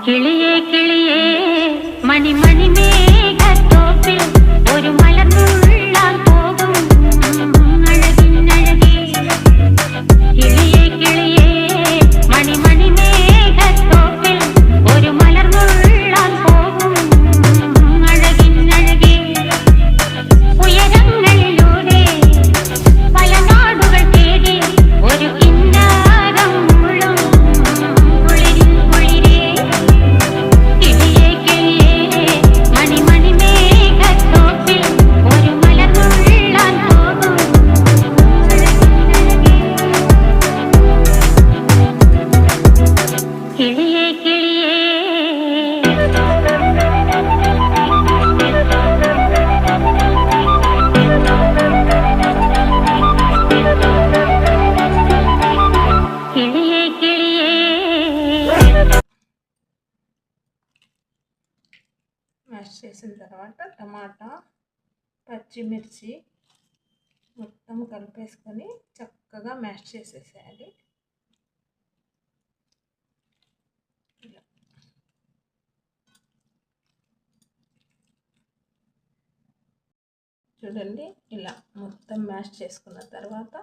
കിളിയേ കിളിയേ മണിമണി മേഘത്തോപ്പിൽ ഒരു മലർന്നുള്ളാൻ പോകും അഴകിനഴകേ. കിളിയേ കിളിയേ മണിമണി മേഘത്തോപ്പിൽ ഒരു മലർന്നുള്ളാൻ പോകും അഴകിനഴകേ. ഉയരങ്ങളിലൂടെ പല നാടുകൾ തേടി ഒരു കിന്നാരം മുള്ളും കുളിരിൻ കുളിരേ. കിളിയേ കിളിയേ മണിമണി മേഘത്തോപ്പിൽ ഒരു മലർന്നുള്ളാൻ പോകും അഴകിനഴകേ. കിളിയേ കിളിയേ കിളിയേ കിളിയേ. మ్యాష్ చేసిన తర్వాత టమాటా పచ్చిమిర్చి మొత్తం కలిపేసుకొని చక్కగా మ్యాష్ చేసేసేయాలి. ఇలా చూడండి, ఇలా మొత్తం మ్యాష్ చేసుకున్న తర్వాత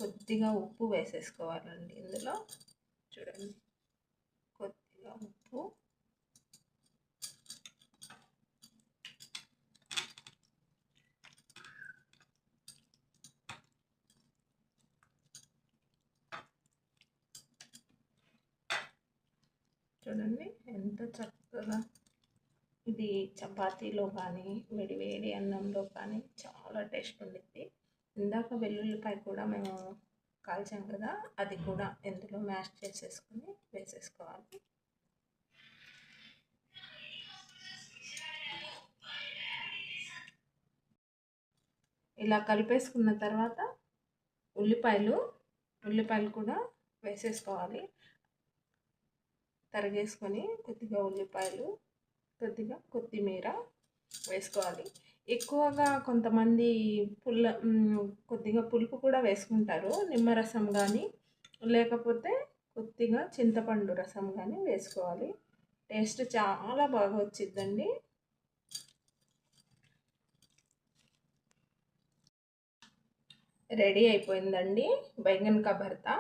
కొద్దిగా ఉప్పు వేసేసుకోవాలండి. ఇందులో చూడండి, కొద్దిగా ఉప్పు, చూడండి ఎంత చక్కగా. ఇది చపాతీలో కానీ వేడి అన్నంలో కానీ చాలా టేస్ట్ ఉండిద్ది. ఇందాక వెల్లుల్లిపాయ కూడా మేము కాల్చాం కదా, అది కూడా ఇందులో మ్యాష్ చేసేసుకొని వేసేసుకోవాలి. ఇలా కలిపేసుకున్న తర్వాత ఉల్లిపాయలు కూడా వేసేసుకోవాలి. తరిగేసుకొని కొద్దిగా ఉల్లిపాయలు, కొద్దిగా కొత్తిమీర వేసుకోవాలి. ఎక్కువగా కొంతమంది కొద్దిగా పులుపు కూడా వేసుకుంటారు. నిమ్మరసం కానీ లేకపోతే కొద్దిగా చింతపండు రసం కానీ వేసుకోవాలి. టేస్ట్ చాలా బాగా వచ్చిద్దండి. రెడీ అయిపోయిందండి బైగన్ కా భర్తా.